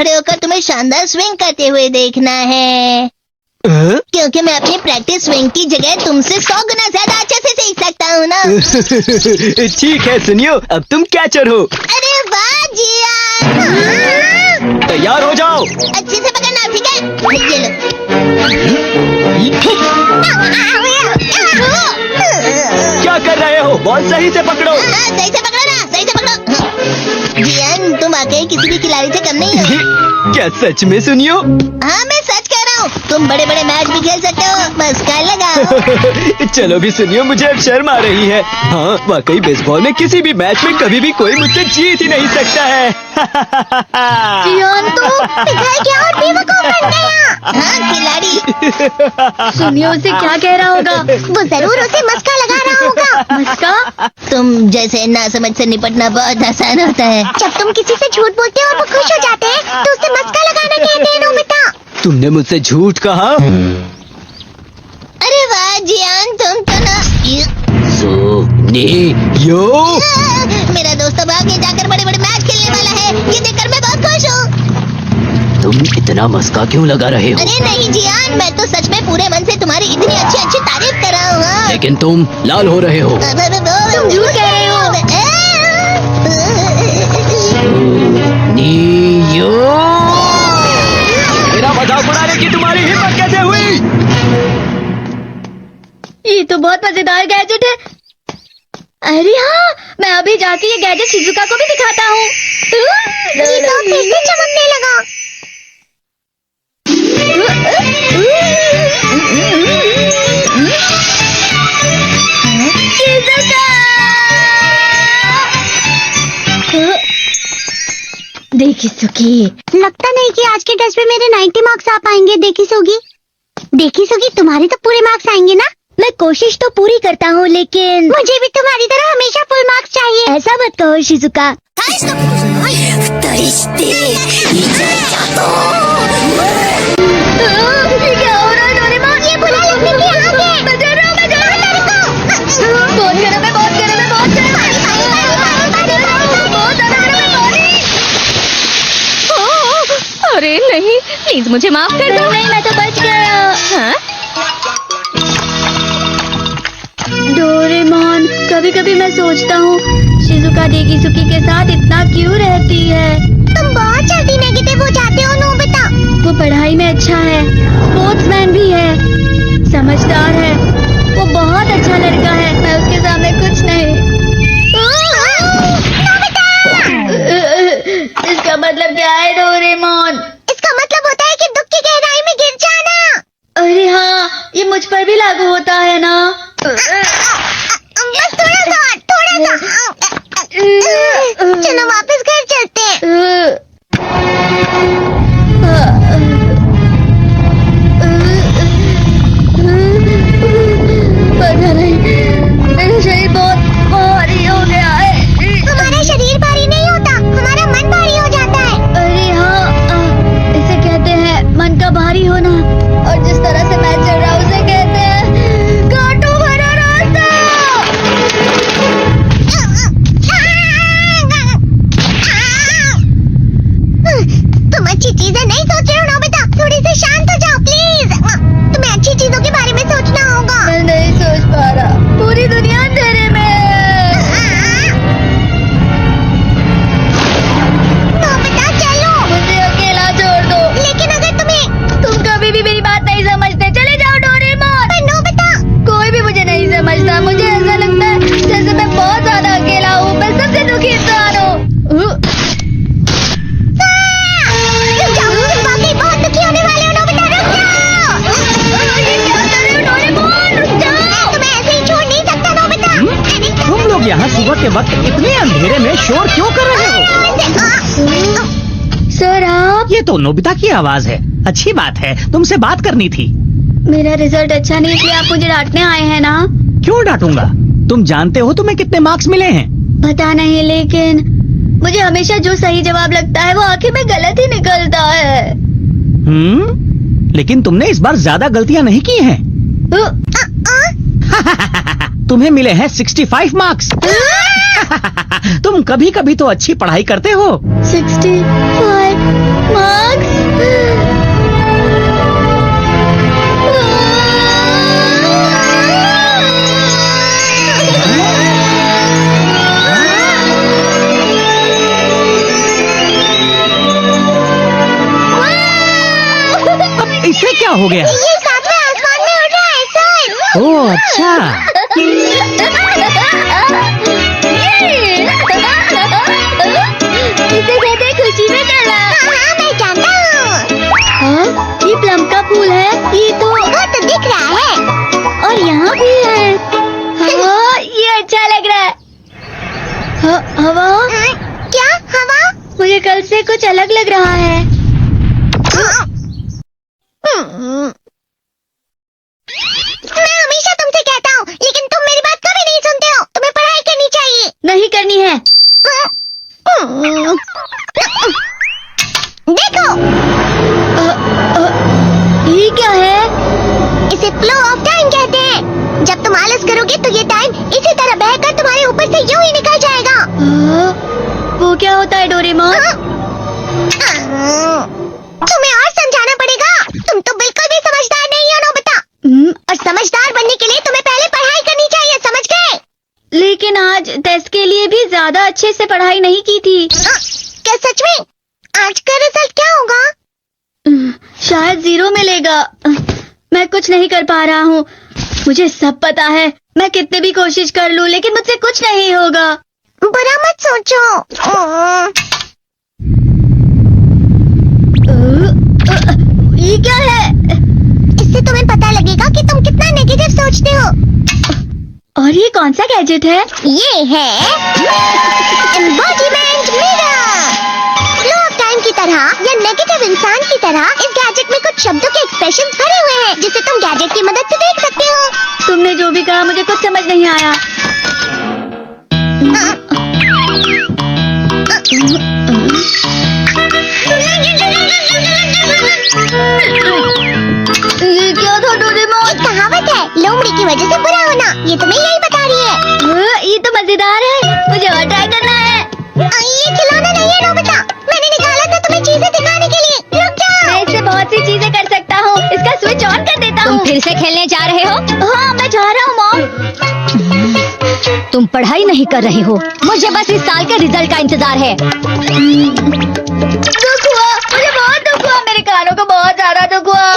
खड़े होकर तुम्हें शानदार स्विंग करते हुए देखना है, क्योंकि मैं अपनी प्रैक्टिस स्विंग की जगह तुमसे 100 गुना ज्यादा अच्छे से सीख सकता हूँ ना। ठीक है सुनियो, अब तुम कैचर हो। अरे वाह जियान, तैयार हो जाओ। अच्छे से पकड़ना, ठीक है? ये लो। क्या कर रहे हो? बॉल सही से पकड़ो। सही से पकड़ो ना, सही से पकड़ो। जियान, तुम वाकई किसी भी खिलाड़ी से कम नहीं हो। क्या सच में सुनियो? हाँ, मैं सच कह रहा हूँ। तुम बड़े बड़े मैच भी खेल सकते हो, बस कर लगाओ। चलो भी सुनियो, मुझे अब शर्म आ रही है। हाँ, वाकई बेसबॉल में किसी भी मैच में कभी भी कोई मुझसे जीत ही नहीं सकता है। जियान तो पिघल गया और बेवकूफ बन गया। हाँ, खिलाड़ी। सुनियो उसे क्या कह रहा होगा? वो जरूर उसे मस्का लगा रहा होगा। मस्का? तुम जैसे नासमझ से निपटना बहुत आसान होता है। जब तुम किसी से झूठ बोलते हो और वो खुश हो जाते हैं, तो उसे मस्का लगाना कहते हैं नोबिता। तुमने मुझसे झूठ कहा? अरे वाह जियान, तुम तो ना सुनियो, मेरा दोस्त अब आगे जाकर बड़े बड़े मैच खेलने वाला है। ये देखकर मैं बहुत खुश हूँ। तुम इतना मस्का क्यों लगा रहे हो? अरे नहीं जियान, मैं तो सच में पूरे मन से तुम्हारी इतनी अच्छी अच्छी तारीफ कर रहा हूँ। लेकिन तुम लाल हो रहे हो। तुम झूठ कह रहे हो। सुनियो, मेरा मजाक उड़ाने की तुम्हारी हिम्मत कैसे हुई? ये तो बहुत मजेदार गैजेट है। अरे हाँ, मैं अभी जाके ये गैजेट शिजुका को भी दिखाता हूँ। ये तो फिर से चमकने लगा। देखी सुखी, लगता नहीं कि आज के टेस्ट में मेरे 90 मार्क्स आ पाएंगे। देखी सोगी, तुम्हारे तो पूरे मार्क्स आएंगे ना? मैं कोशिश तो पूरी करता हूँ, लेकिन मुझे भी तुम्हारी तरह हमेशा फुल मार्क्स चाहिए। ऐसा मत कहो शिजुका। ये क्या हो रहा है डोरेमोन? ये बुला लगने की आग है। मैं डर रहा हूँ, मैं डर रहा हूँ। बहुत गरम है, बहुत गरम है, बहुत गरम है। बहुत ज्यादा गरम है, पानी। अरे नहीं, प्लीज मुझे माफ कर दो। नहीं, मैं तो बच गया। हाँ? डोरेमोन, कभी कभी मैं सोचता हूँ शिजुका डेकिसुकी के साथ इतना क्यों रहती है। तुम बहुत जल्दी नेगेटिव हो जाते हो नोबिता। वो पढ़ाई में अच्छा है, स्पोर्ट्समैन भी है, समझदार है, वो बहुत अच्छा लड़का है। मैं उसके सामने कुछ नहीं। इसका मतलब क्या है डोरेमोन? इसका मतलब होता है कि दुख की गहराई में गिर जाना। अरे हाँ, ये मुझ पर भी लागू होता है ना। बस थोड़ा सा। चलो वापस घर चलते हैं। पता नहीं, मेरा शरीर बहुत भारी हो गया है। हमारा शरीर भारी नहीं होता, हमारा मन भारी हो जाता है। अरे हाँ, इसे कहते हैं मन का भारी होना। और जिस तरह से मैं चल रहा हूँ उसे कहते हैं कांटों भरा रास्ता। तुम अच्छी चीजें नहीं सोच रहे हो नोबिता। थोड़ी सी शांत हो जाओ प्लीज। तुम्हें अच्छी चीजों के बारे में सोचना होगा। मैं नहीं सोच पा रहा, पूरी दुनिया अंधेरे में है। नोबिता चलो। मुझे अकेला छोड़ दो। लेकिन अगर तुम कभी भी मेरी बात नहीं समझते, चले जाओ डोरेमोन। पर नोबिता, कोई भी मुझे नहीं समझता। मुझे ऐसा लगता है जैसे मैं बहुत ज्यादा अकेला हूँ। मैं सबसे दुखी इंसान हूँ। रुक जाओ, तुम वाकई बहुत दुखी होने वाले हो नोबिता। रुक जाओ। ये क्या कर रहे हो डोरेमोन? रुक जाओ। मैं तुम्हें ऐसे ही छोड़ नहीं सकता नोबिता। तुम लोग यहाँ सुबह के वक्त इतने अंधेरे में शोर क्यों कर रहे हो? सर आप? ये तो नोबिता की आवाज है। अच्छी बात है, तुमसे बात करनी थी। मेरा रिजल्ट अच्छा नहीं, इसलिए आप मुझे डांटने आए हैं ना? क्यों डांटूंगा? तुम जानते हो तुम्हें कितने मार्क्स मिले हैं? पता नहीं, लेकिन मुझे हमेशा जो सही जवाब लगता है वो आखिर में गलत ही निकलता है। लेकिन तुमने इस बार ज्यादा गलतियां नहीं की हैं। तुम्हें मिले हैं 65 मार्क्स। तुम कभी कभी तो अच्छी पढ़ाई करते हो। 65 इसे क्या हो गया? ये सातवें आसमान में उड़ रहा है सर। ओह अच्छा। इसे कहते हैं खुशी में करना। हाँ, मैं जानता हूँ। हाँ, ये प्लम का फूल है। ये तो वो तो दिख रहा है। और यहाँ भी है। हाँ, ये अच्छा लग रहा है। हवा? क्या हवा? मुझे कल से कुछ अलग लग रहा है। मैं हमेशा तुमसे कहता हूँ, लेकिन तुम मेरी बात कभी नहीं सुनते हो। तुम्हें पढ़ाई करनी चाहिए। नहीं करनी है। देखो, ये क्या है? इसे फ्लो ऑफ टाइम कहते हैं। जब तुम आलस करोगे तो ये टाइम इसी तरह बहकर तुम्हारे ऊपर से यूं ही निकल जाएगा। वो क्या होता है डोरेमोन? तुम्हें और समझाना पड़ेगा। तुम तो बिल्कुल भी समझदार नहीं हो नोबिता। और समझदार बनने के लिए तुम्हें पहले पढ़ाई करनी चाहिए, समझ गए? लेकिन आज टेस्ट के लिए भी ज्यादा अच्छे से पढ़ाई नहीं की थी। क्या सच में? आज का रिजल्ट क्या होगा? शायद 0 मिलेगा। मैं कुछ नहीं कर पा रहा हूँ। मुझे सब पता है। मैं कितने भी कोशिश कर लूँ, लेकिन मुझसे कुछ नहीं होगा। बुरा मत सोचो। ये क्या है? इससे तुम्हें पता लगेगा कि तुम कितना नेगेटिव सोचते हो। और ये कौन सा गैजेट है? ये है embodiment mirror. Flow of time की तरह या नेगेटिव इंसान की तरह इस गैजेट में कुछ शब्दों के एक्सप्रेशन भरे हुए हैं, जिसे तुम गैजेट की मदद से देख सकते हो। तुमने जो भी कहा मुझे कुछ समझ नहीं आया। ये क्या था डोरेमोन? एक कहावत है, लोमड़ी की वजह से बुरा होना। ये तुम्हें यही बता रही है। ये तो मजेदार है। मुझे और ट्राई करना है। ये खिलौना नहीं है नोबिता। मैंने निकाला था तुम्हें चीजें दिखाने के लिए। रुक जाओ। मैं इससे बहुत सी चीजें कर सकता हूँ। इसका स्विच ऑन कर देता हूँ। तुम फिर से खेलने जा रहे हो? हाँ, मैं जा रहा हूँ मॉम। तुम पढ़ाई नहीं कर रही हो। मुझे बस इस साल के रिजल्ट का इंतजार है। दुख हुआ, मुझे बहुत दुख हुआ। मेरे कानों को बहुत ज्यादा दुख हुआ।